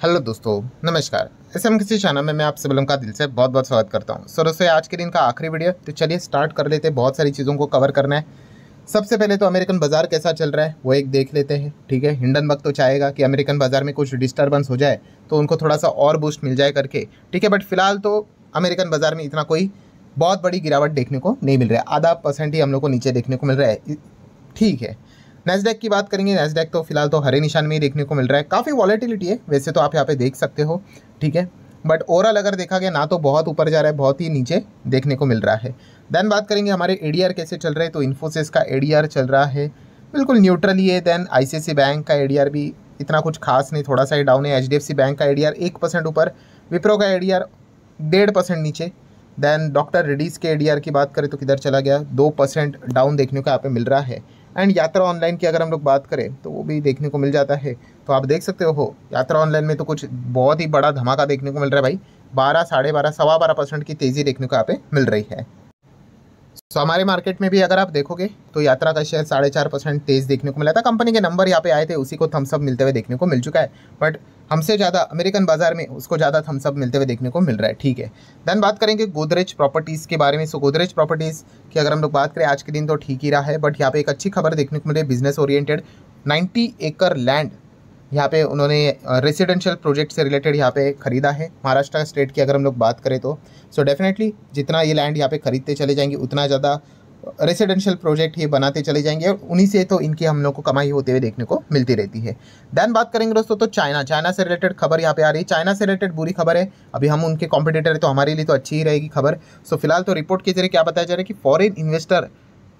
Hello दोस्तों, नमस्कार। किसी चैनल में मैं आप सभी लोगों का दिल से बहुत बहुत स्वागत करता हूं। सो दोस्तों, आज के दिन का आखिरी वीडियो, तो चलिए स्टार्ट कर लेते हैं। बहुत सारी चीज़ों को कवर करना है। सबसे पहले तो अमेरिकन बाजार कैसा चल रहा है वो एक देख लेते हैं। ठीक है, हिंडनबर्ग तो चाहेगा कि अमेरिकन बाजार में कुछ डिस्टर्बेंस हो जाए तो उनको थोड़ा सा और बूस्ट मिल जाए करके। ठीक है, बट फिलहाल तो अमेरिकन बाजार में इतना कोई बहुत बड़ी गिरावट देखने को नहीं मिल रहा है। आधा % ही हम लोग को नीचे देखने को मिल रहा है। ठीक है, नैस्डैक की बात करेंगे। नैस्डैक तो फिलहाल तो हरे निशान में ही देखने को मिल रहा है। काफ़ी वॉलेटिलिटी है वैसे तो, आप यहाँ पे देख सकते हो। ठीक है, बट ओवरऑल अगर देखा गया ना तो बहुत ऊपर जा रहा है, बहुत ही नीचे देखने को मिल रहा है। देन बात करेंगे हमारे एडीआर कैसे चल रहे हैं, तो इन्फोसिस का एडीआर चल रहा है बिल्कुल न्यूट्रल ही है। देन आईसीआईसीआई बैंक का एडीआर भी इतना कुछ खास नहीं, थोड़ा सा ही डाउन है। एचडीएफसी बैंक का एडीआर 1% ऊपर, विप्रो का एडीआर 1.5% नीचे। देन डॉक्टर रेड्डीज के एडीआर की बात करें तो किधर चला गया, 2% डाउन देखने को यहाँ पे मिल रहा है। एंड यात्रा ऑनलाइन की अगर हम लोग बात करें तो वो भी देखने को मिल जाता है। तो आप देख सकते हो यात्रा ऑनलाइन में तो कुछ बहुत ही बड़ा धमाका देखने को मिल रहा है भाई। 12, 12.5, 12.25% की तेज़ी देखने को यहाँ पे मिल रही है। सो हमारे मार्केट में भी अगर आप देखोगे तो यात्रा का शेयर 4.5% तेज देखने को मिला था। कंपनी के नंबर यहाँ पे आए थे, उसी को थम्सअप मिलते हुए देखने को मिल चुका है। बट हमसे ज़्यादा अमेरिकन बाजार में उसको ज़्यादा थम्सअप मिलते हुए देखने को मिल रहा है। ठीक है, देन बात करेंगे गोदरेज प्रॉपर्टीज़ के बारे में। सो गोदरेज प्रॉपर्टीज़ की अगर हम लोग बात करें, आज के दिन तो ठीक ही रहा है, बट यहाँ पे एक अच्छी खबर देखने को मिली। बिजनेस ओरिएंटेड 90 एकड़ लैंड यहाँ पे उन्होंने रेसिडेंशियल प्रोजेक्ट से रिलेटेड यहाँ पे खरीदा है। महाराष्ट्र स्टेट की अगर हम लोग बात करें तो सो डेफिनेटली जितना ये लैंड यहाँ पे खरीदते चले जाएंगे उतना ज़्यादा रेसिडेंशियल प्रोजेक्ट ये बनाते चले जाएंगे, और उन्हीं से तो इनकी हम लोग को कमाई होते हुए देखने को मिलती रहती है। देन बात करेंगे दोस्तों तो चाइना से रिलेटेड खबर यहाँ पे आ रही है। चाइना से रिलेटेड बुरी खबर है, अभी हम उनके कॉम्पिटिटर है तो हमारे लिए तो अच्छी ही रहेगी खबर। सो फिलहाल तो रिपोर्ट के जरिए क्या बताया जा रहा है कि फॉरेन इन्वेस्टर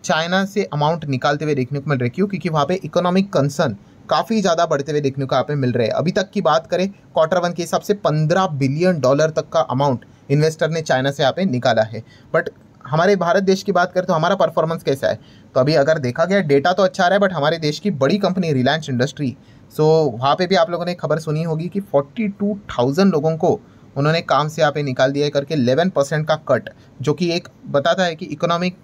चाइना से अमाउंट निकालते हुए देखने को मिल रहे हैं। क्यों? क्योंकि वहाँ पे इकोनॉमिक कंसर्न काफ़ी ज़्यादा बढ़ते हुए देखने को यहाँ पे मिल रहे हैं। अभी तक की बात करें Q1 के हिसाब से $15 बिलियन तक का अमाउंट इन्वेस्टर ने चाइना से यहाँ पे निकाला है। बट हमारे भारत देश की बात करें तो हमारा परफॉर्मेंस कैसा है, तो अभी अगर देखा गया डेटा तो अच्छा आ रहा है, बट हमारे देश की बड़ी कंपनी रिलायंस इंडस्ट्री, सो वहाँ पे भी आप लोगों ने खबर सुनी होगी कि 42,000 लोगों को उन्होंने काम से यहाँ पे निकाल दिया है करके 11% का कट, जो कि एक बताता है कि इकोनॉमिक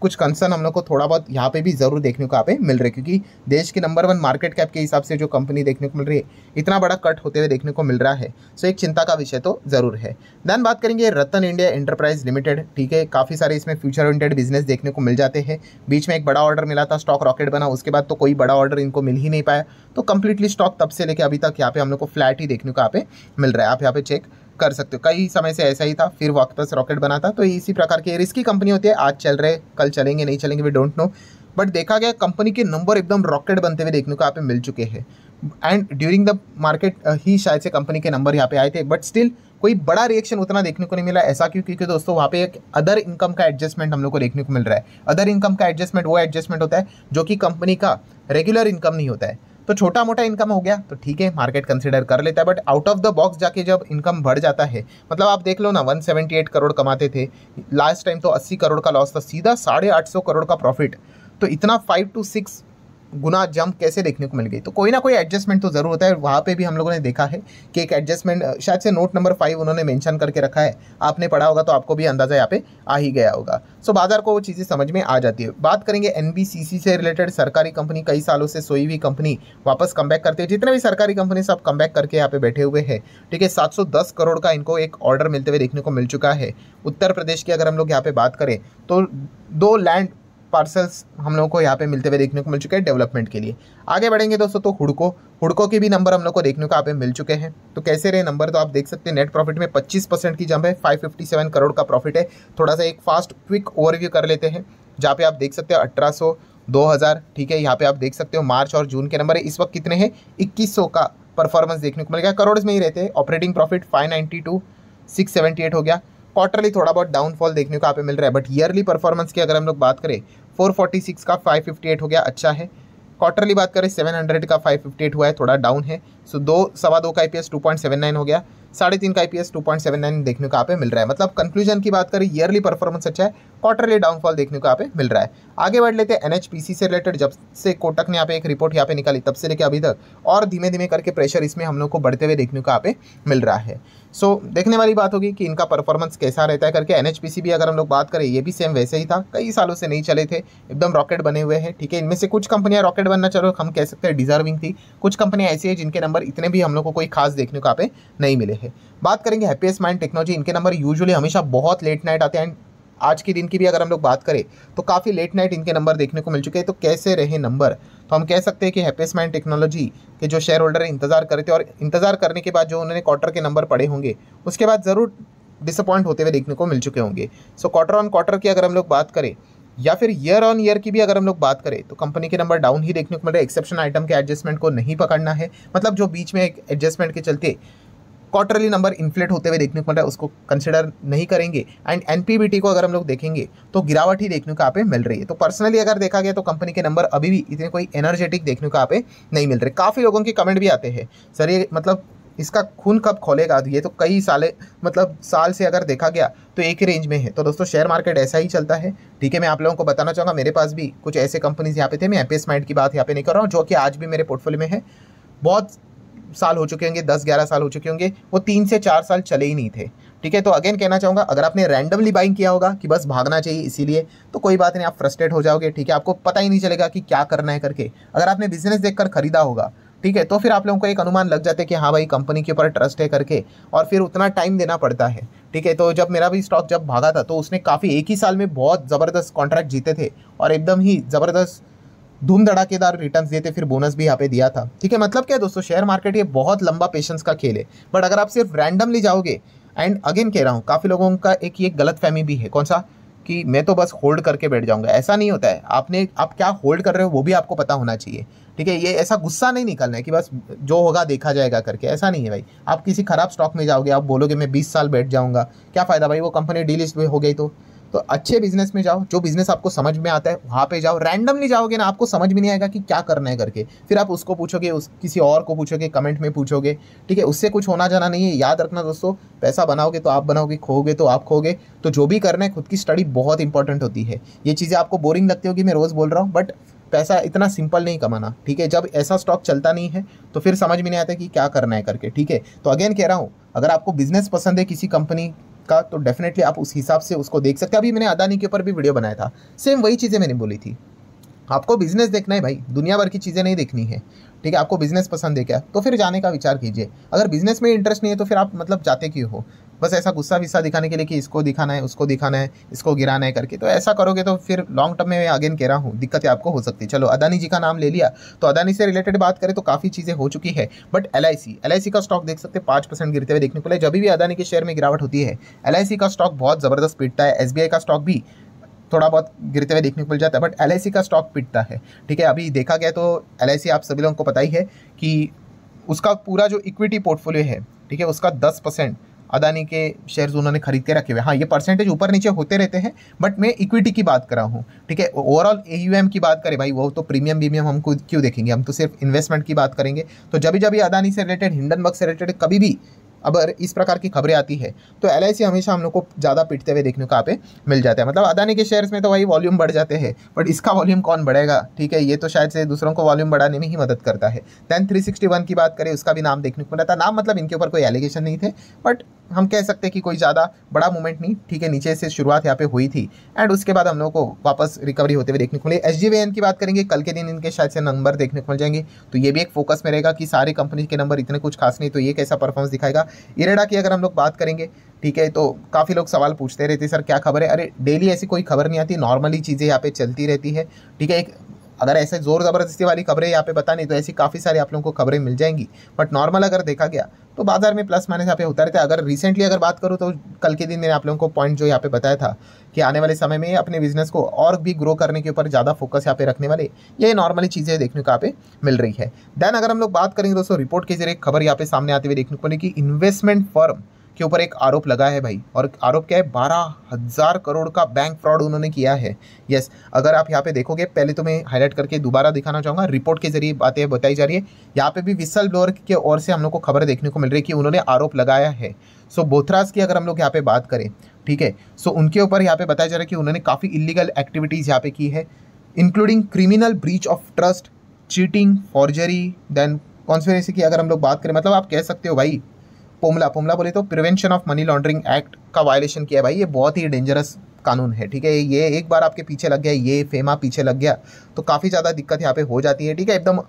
कुछ कंसर्न हम लोग को थोड़ा बहुत यहाँ पे भी ज़रूर देखने को यहाँ पे मिल रहा है। क्योंकि देश के नंबर 1 मार्केट कैप के हिसाब से जो कंपनी देखने को मिल रही है, इतना बड़ा कट होते हुए देखने को मिल रहा है। सो एक चिंता का विषय तो ज़रूर है। देन बात करेंगे रतन इंडिया एंटरप्राइज लिमिटेड। ठीक है, काफ़ी सारे इसमें फ्यूचर ओरिएंटेड बिजनेस देखने को मिल जाते हैं। बीच में एक बड़ा ऑर्डर मिला था, स्टॉक रॉकेट बना, उसके बाद तो कोई बड़ा ऑर्डर इनको मिल ही नहीं पाया। तो कंप्लीटली स्टॉक तब से लेकर अभी तक यहाँ पे हम लोग को फ्लैट ही देखने को यहाँ पे मिल रहा है। आप यहाँ पे चेक कर सकते हो, कई समय से ऐसा ही था, फिर वापस रॉकेट बना था। तो इसी प्रकार की रिस्की कंपनी होती है, आज चल रहे कल चलेंगे नहीं चलेंगे वी डोंट नो, बट देखा गया कंपनी के नंबर एकदम रॉकेट बनते हुए देखने को यहाँ पे मिल चुके हैं। एंड ड्यूरिंग द मार्केट ही शायद से कंपनी के नंबर यहाँ पे आए थे, बट स्टिल कोई बड़ा रिएक्शन उतना देखने को नहीं मिला। ऐसा क्यों? क्योंकि दोस्तों वहाँ पे एक अदर इनकम का एडजस्टमेंट हम लोग को देखने को मिल रहा है। अदर इनकम का एडजस्टमेंट वो एडजस्टमेंट होता है जो कि कंपनी का रेगुलर इनकम नहीं होता है। तो छोटा मोटा इनकम हो गया तो ठीक है, मार्केट कंसिडर कर लेता है, but out of the box जाके जब इनकम बढ़ जाता है, मतलब आप देख लो ना, 178 करोड़ कमाते थे लास्ट टाइम, तो 80 करोड़ का लॉस था, सीधा 850 करोड़ का प्रॉफिट। तो इतना 5 to 6 गुना जंप कैसे देखने को मिल गई? तो कोई ना कोई एडजस्टमेंट तो ज़रूर होता है। वहाँ पे भी हम लोगों ने देखा है कि एक एडजस्टमेंट शायद से नोट नंबर 5 उन्होंने मेंशन करके रखा है, आपने पढ़ा होगा तो आपको भी अंदाज़ा यहाँ पे आ ही गया होगा। सो बाजार को वो चीज़ें समझ में आ जाती है। बात करेंगे एनबीसीसी से रिलेटेड, सरकारी कंपनी, कई सालों से सोई हुई कंपनी वापस कमबैक करती है। जितने भी सरकारी कंपनी सब कमबैक करके यहाँ पे बैठे हुए हैं। ठीक है, 710 करोड़ का इनको एक ऑर्डर मिलते हुए देखने को मिल चुका है। उत्तर प्रदेश की अगर हम लोग यहाँ पे बात करें तो 2 लैंड पार्सल्स हम लोगों को यहाँ पे मिलते हुए देखने को मिल चुके हैं डेवलपमेंट के लिए। आगे बढ़ेंगे दोस्तों तो हुडको के भी नंबर हम लोग को देखने को यहाँ पे मिल चुके हैं। तो कैसे रहे नंबर, तो आप देख सकते हैं नेट प्रॉफिट में 25% की जंप है, 557 करोड़ का प्रॉफिट है। थोड़ा सा एक फास्ट क्विक ओवरव्यू कर लेते हैं, जहाँ पे आप देख सकते हैं 1800, 2000। ठीक है, यहाँ पे आप देख सकते हो मार्च और जून के नंबर है। इस वक्त कितने हैं? 2100 का परफॉर्मेंस देखने को मिलेगा, करोड़ में ही रहते हैं। ऑपरेटिंग प्रॉफिट 592, 678 हो गया। क्वार्टरली थोड़ा बहुत डाउनफॉल देखने को यहाँ पे मिल रहा है, बट ईयरली परफॉर्मेंस की अगर हम लोग बात करें 446 का 558 हो गया, अच्छा है। क्वार्टरली बात करें 700 का 558 हुआ है, थोड़ा डाउन है। सो 2 सवा 2 का IPS 2.79 हो गया। 3.5 का IPS 2.79 देखने को यहाँ पे मिल रहा है। मतलब कंक्लूजन की बात करें, ईयरली परफॉर्मेंस अच्छा है, क्वार्टरली डाउनफॉल देखने को यहाँ पे मिल रहा है। आगे बढ़ लेते हैं NHPC से रिलेटेड। जब से कोटक ने यहाँ पे एक रिपोर्ट यहाँ पे निकाली तब से लेकर अभी तक और धीमे धीमे करके प्रेशर इसमें हम लोग को बढ़ते हुए देखने को यहाँ पे मिल रहा है। सो देखने वाली बात होगी कि इनका परफॉर्मेंस कैसा रहता है करके। NHPC भी अगर हम लोग बात करें, ये भी सेम वैसे ही था, कई सालों से नहीं चले थे, एकदम रॉकेट बने हुए हैं। ठीक है, इनमें से कुछ कंपनियां रॉकेट बनना, चलो हम कह सकते हैं डिजर्विंग थी, कुछ कंपनियां ऐसी है जिनके नंबर इतने भी हम लोग को कोई खास देखने को यहाँ पे नहीं मिले हैं। बात करेंगे हैप्पीएस्ट माइंड टेक्नोलॉजी, इनके नंबर यूजुअली हमेशा बहुत लेट नाइट आते हैं। आज के दिन की भी अगर हम लोग बात करें तो काफ़ी लेट नाइट इनके नंबर देखने को मिल चुके हैं। तो कैसे रहे नंबर, तो हम कह सकते हैं कि हैप्पीएस्ट माइंड टेक्नोलॉजी के जो शेयर होल्डर इंतजार कर रहे थे और इंतजार करने के बाद जो उन्होंने क्वार्टर के नंबर पढ़े होंगे उसके बाद ज़रूर डिसअपॉइंट होते हुए देखने को मिल चुके होंगे। सो क्वार्टर ऑन क्वार्टर की अगर हम लोग बात करें या फिर ईयर ऑन ईयर की भी अगर हम लोग बात करें तो कंपनी के नंबर डाउन ही देखने को मिल रहे हैं। एक्सेप्शन आइटम के एडजस्टमेंट को नहीं पकड़ना है, मतलब जो बीच में एक एडजस्टमेंट के चलते क्वार्टरली नंबर इन्फ्लेट होते हुए देखने को मिल रहा है, उसको कंसिडर नहीं करेंगे। एंड NPBT को अगर हम लोग देखेंगे तो गिरावट ही देखने को यहाँ पे मिल रही है। तो पर्सनली अगर देखा गया तो कंपनी के नंबर अभी भी इतने कोई एनर्जेटिक देखने को यहाँ पे नहीं मिल रहे। काफ़ी लोगों के कमेंट भी आते हैं, सर ये मतलब इसका खून कब खोलेगा, ये तो कई साल से अगर देखा गया तो एक ही रेंज में है। तो दोस्तों शेयर मार्केट ऐसा ही चलता है। ठीक है, मैं आप लोगों को बताना चाहूँगा, मेरे पास भी कुछ ऐसे कंपनीज यहाँ पे थे, मैं हैप्पीएस्ट माइंड की बात यहाँ पे नहीं कर रहा हूँ, जो कि आज भी मेरे पोर्टफोलियो में है। बहुत साल हो चुके होंगे, 10-11 साल हो चुके होंगे, वो 3 से 4 साल चले ही नहीं थे। ठीक है, तो अगेन कहना चाहूँगा, अगर आपने रैंडमली बाइंग किया होगा कि बस भागना चाहिए इसीलिए, तो कोई बात नहीं, आप फ्रस्ट्रेट हो जाओगे। ठीक है, आपको पता ही नहीं चलेगा कि क्या करना है करके। अगर आपने बिजनेस देखकर खरीदा होगा, ठीक है, तो फिर आप लोगों को एक अनुमान लग जाता है कि हाँ भाई कंपनी के ऊपर ट्रस्ट है करके, और फिर उतना टाइम देना पड़ता है। ठीक है, तो जब मेरा भी स्टॉक जब भागा था तो उसने काफ़ी एक ही साल में बहुत ज़बरदस्त कॉन्ट्रैक्ट जीते थे और एकदम ही ज़बरदस्त धूम धड़ाकेदार रिटर्न्स दिए थे, फिर बोनस भी यहाँ पे दिया था। ठीक है, मतलब क्या है दोस्तों, शेयर मार्केट ये बहुत लंबा पेशेंस का खेल है। बट अगर आप सिर्फ रैंडमली जाओगे, एंड अगेन कह रहा हूँ, काफ़ी लोगों का एक ये गलत फहमी भी है, कौन सा, कि मैं तो बस होल्ड करके बैठ जाऊंगा। ऐसा नहीं होता है, आप क्या होल्ड कर रहे हो वो भी आपको पता होना चाहिए। ठीक है, ये ऐसा गुस्सा नहीं निकलना है कि बस जो होगा देखा जाएगा करके, ऐसा नहीं है भाई। आप किसी खराब स्टॉक में जाओगे, आप बोलोगे मैं 20 साल बैठ जाऊंगा, क्या फ़ायदा भाई, वो कंपनी डीलिस्ट हो गई तो अच्छे बिजनेस में जाओ, जो बिजनेस आपको समझ में आता है वहाँ पे जाओ। रैंडमली जाओगे ना, आपको समझ में नहीं आएगा कि क्या करना है करके, फिर आप उसको पूछोगे, किसी और को पूछोगे, कमेंट में पूछोगे। ठीक है, उससे कुछ होना जाना नहीं है। याद रखना दोस्तों, पैसा बनाओगे तो आप बनाओगे, खोओगे तो आप खोओगे। तो जो भी करना है, खुद की स्टडी बहुत इंपॉर्टेंट होती है। ये चीज़ें आपको बोरिंग लगती होगी, मैं रोज़ बोल रहा हूँ, बट पैसा इतना सिंपल नहीं कमाना। ठीक है, जब ऐसा स्टॉक चलता नहीं है तो फिर समझ में नहीं आता कि क्या करना है करके। ठीक है, तो अगेन कह रहा हूँ, अगर आपको बिजनेस पसंद है किसी कंपनी का तो डेफिनेटली आप उस हिसाब से उसको देख सकते हैं। अभी मैंने अदानी के ऊपर भी वीडियो बनाया था, सेम वही चीज़ें मैंने बोली थी। आपको बिजनेस देखना है भाई, दुनिया भर की चीज़ें नहीं देखनी है। ठीक है, आपको बिजनेस पसंद है क्या, तो फिर जाने का विचार कीजिए। अगर बिजनेस में इंटरेस्ट नहीं है तो फिर आप मतलब जाते क्यों हो, बस ऐसा गुस्सा विस्सा दिखाने के लिए कि इसको दिखाना है, उसको दिखाना है, इसको गिराना है करके। तो ऐसा करोगे तो फिर लॉन्ग टर्म में, अगेन कह रहा हूँ, दिक्कतें आपको हो सकती है। चलो अदानी जी का नाम ले लिया, तो अदानी से रिलेटेड बात करें तो काफ़ी चीज़ें हो चुकी है। बट LIC का स्टॉक देख सकते हैं 5% गिरते हुए देखने को मिला। जब भी अदानी के शेयर में गिरावट होती है, LIC का स्टॉक बहुत ज़बरदस्त पिटता है। SBI का स्टॉक भी थोड़ा बहुत गिरते हुए देखने को मिल जाता है, बट LIC का स्टॉक पिटता है। ठीक है, अभी देखा गया तो LIC आप सभी लोगों को पता ही है कि उसका पूरा जो इक्विटी पोर्टफोलियो है, ठीक है, उसका 10% अदानी के शेयर्स उन्होंने खरीद के रखे हुए। हाँ, ये परसेंटेज ऊपर नीचे होते रहते हैं, बट मैं इक्विटी की बात कर रहा हूँ। ठीक है, ओवरऑल AUM की बात करें भाई, वो तो प्रीमियम हम क्यों देखेंगे, हम तो सिर्फ इन्वेस्टमेंट की बात करेंगे। तो जब भी अदानी से रिलेटेड, हिंडनबर्ग से रिलेटेड कभी भी अगर इस प्रकार की खबरें आती है तो LIC हमेशा हम लोग को ज़्यादा पिटते हुए देखने को यहाँ पे मिल जाता है। मतलब अदानी के शेयर्स में तो भाई वॉल्यूम बढ़ जाते हैं, बट इसका वॉल्यूम कौन बढ़ेगा। ठीक है, ये तो शायद से दूसरों को वॉल्यूम बढ़ाने में ही मदद करता है। देन 361 की बात करें, उसका भी नाम देखने को मिला था। नाम मतलब इनके ऊपर कोई एलिगेशन नहीं थे, बट हम कह सकते हैं कि कोई ज़्यादा बड़ा मूवमेंट नहीं। ठीक है, नीचे से शुरुआत यहाँ पे हुई थी एंड उसके बाद हम लोग को वापस रिकवरी होते हुए देखने को मिली। SJVN की बात करेंगे, कल के दिन इनके शायद से नंबर देखने को मिल जाएंगे, तो ये भी एक फोकस में रहेगा कि सारी कंपनी के नंबर इतने कुछ खास नहीं, तो ये कैसा परफॉर्मेंस दिखाएगा। इरेडा की अगर हम लोग बात करेंगे, ठीक है, तो काफ़ी लोग सवाल पूछते रहते सर क्या खबर है। अरे डेली ऐसी कोई खबर नहीं आती, नॉर्मली चीज़ें यहाँ पे चलती रहती है। ठीक है, एक अगर ऐसे ज़ोर ज़बरदस्ती वाली खबरें यहाँ पे बतानी तो ऐसी काफ़ी सारी आप लोगों को खबरें मिल जाएंगी, बट नॉर्मल अगर देखा गया तो बाजार में प्लस माइनस यहाँ पे होता रहता है। अगर रिसेंटली अगर बात करूँ तो कल के दिन मैंने आप लोगों को पॉइंट जो यहाँ पे बताया था कि आने वाले समय में अपने बिजनेस को और भी ग्रो करने के ऊपर ज़्यादा फोकस यहाँ पे रखने वाले, ये नॉर्मली चीज़ें देखने को यहाँ पे मिल रही है। देन अगर हम लोग बात करेंगे दोस्तों, रिपोर्ट के जरिए खबर यहाँ पे सामने आते हुए देखने को मिली कि इन्वेस्टमेंट फर्म के ऊपर एक आरोप लगा है भाई, और आरोप क्या है, 12,000 करोड़ का बैंक फ्रॉड उन्होंने किया है। यस, अगर आप यहाँ पे देखोगे, पहले तो मैं हाईलाइट करके दोबारा दिखाना चाहूँगा, रिपोर्ट के जरिए बातें बताई जा रही है। यहाँ पे भी विसल ब्लोअर की ओर से हम लोग को खबर देखने को मिल रही है कि उन्होंने आरोप लगाया है। सो बोथराज की अगर हम लोग यहाँ पे बात करें, ठीक है, सो उनके ऊपर यहाँ पे बताया जा रहा है कि उन्होंने काफ़ी इलीगल एक्टिविटीज़ यहाँ पे की है, including criminal breach of trust, cheating, forgery, then conspiracy की अगर हम लोग बात करें, मतलब आप कह सकते हो भाई पोमला बोले तो prevention of money laundering act का वायलेशन किया है भाई। ये बहुत ही डेंजरस कानून है, ठीक है। ये एक बार आपके पीछे लग गया, ये फेमा पीछे लग गया तो काफ़ी ज़्यादा दिक्कत यहाँ पे हो जाती है, ठीक है। एकदम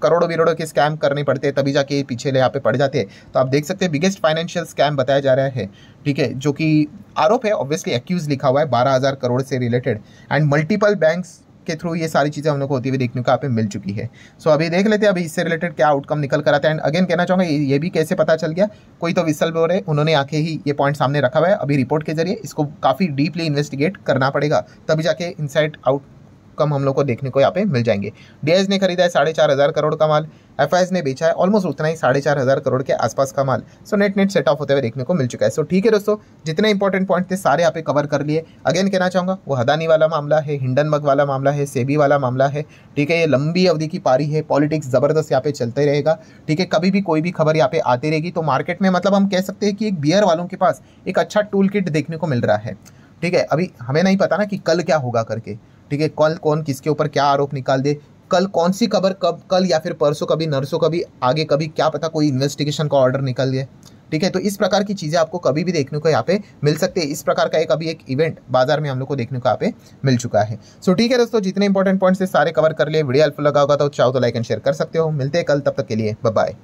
करोड़ों बिरोड़ों के स्कैम करने पड़ते हैं तभी जाके पीछे यहाँ पे पड़ जाते हैं। तो आप देख सकते हैं बिगेस्ट फाइनेंशियल स्कैम बताया जा रहा है, ठीक है, जो कि आरोप है, ऑब्वियसली एक्यूज लिखा हुआ है 12,000 करोड़ से रिलेटेड, एंड मल्टीपल बैंक्स के थ्रू ये सारी चीज़ें हम लोग को होती हुई देखने को यहाँ पे मिल चुकी है। सो अभी देख लेते हैं अभी इससे रिलेटेड क्या आउटकम निकल कर आता है। एंड अगेन कहना चाहूँगा ये भी कैसे पता चल गया, कोई तो विसल ब्लोअर है, उन्होंने आके ही ये पॉइंट सामने रखा हुआ है। अभी रिपोर्ट के जरिए इसको काफ़ी डीपली इन्वेस्टिगेट करना पड़ेगा, तभी जाके इनसाइड आउटकम हम लोग को देखने को यहाँ पे मिल जाएंगे। डीआईएस ने खरीदा है 4,500 करोड़ का माल, एफआईएस ने बेचा है ऑलमोस्ट उतना ही 4,500 करोड़ के आसपास का माल। सो नेट सेट ऑफ होते हुए देखने को मिल चुका है। सो ठीक है दोस्तों, जितने इंपॉर्टेंट पॉइंट थे सारे यहाँ पे कवर कर लिए। अगेन कहना चाहूँगा वो अदानी वाला मामला है, हिंडनबर्ग वाला मामला है, सेबी वाला मामला है, ठीक है। ये लंबी अवधि की पारी है, पॉलिटिक्स ज़बरदस्त यहाँ पे चलते रहेगा, ठीक है। कभी भी कोई भी खबर यहाँ पे आती रहेगी तो मार्केट में मतलब हम कह सकते हैं कि एक बियर वालों के पास एक अच्छा टूल किट देखने को मिल रहा है, ठीक है। अभी हमें नहीं पता ना कि कल क्या होगा करके, ठीक है, कल कौन किसके ऊपर क्या आरोप निकाल दे, कल कौन सी खबर कब, कल या फिर परसों कभी नरसों कभी आगे कभी क्या पता कोई इन्वेस्टिगेशन का ऑर्डर निकल दे, ठीक है। तो इस प्रकार की चीज़ें आपको कभी भी देखने को यहाँ पे मिल सकती है। इस प्रकार का एक अभी एक इवेंट बाजार में हम लोग को देखने को यहाँ पे मिल चुका है। सो ठीक है दोस्तों, जितने इंपॉर्टेंट पॉइंट्स थे सारे कवर कर लिए। वीडियो हेल्पफुल लगा होगा तो चाहो तो लाइक एंड शेयर कर सकते हो। मिलते हैं कल, तब तक के लिए बाय बाय।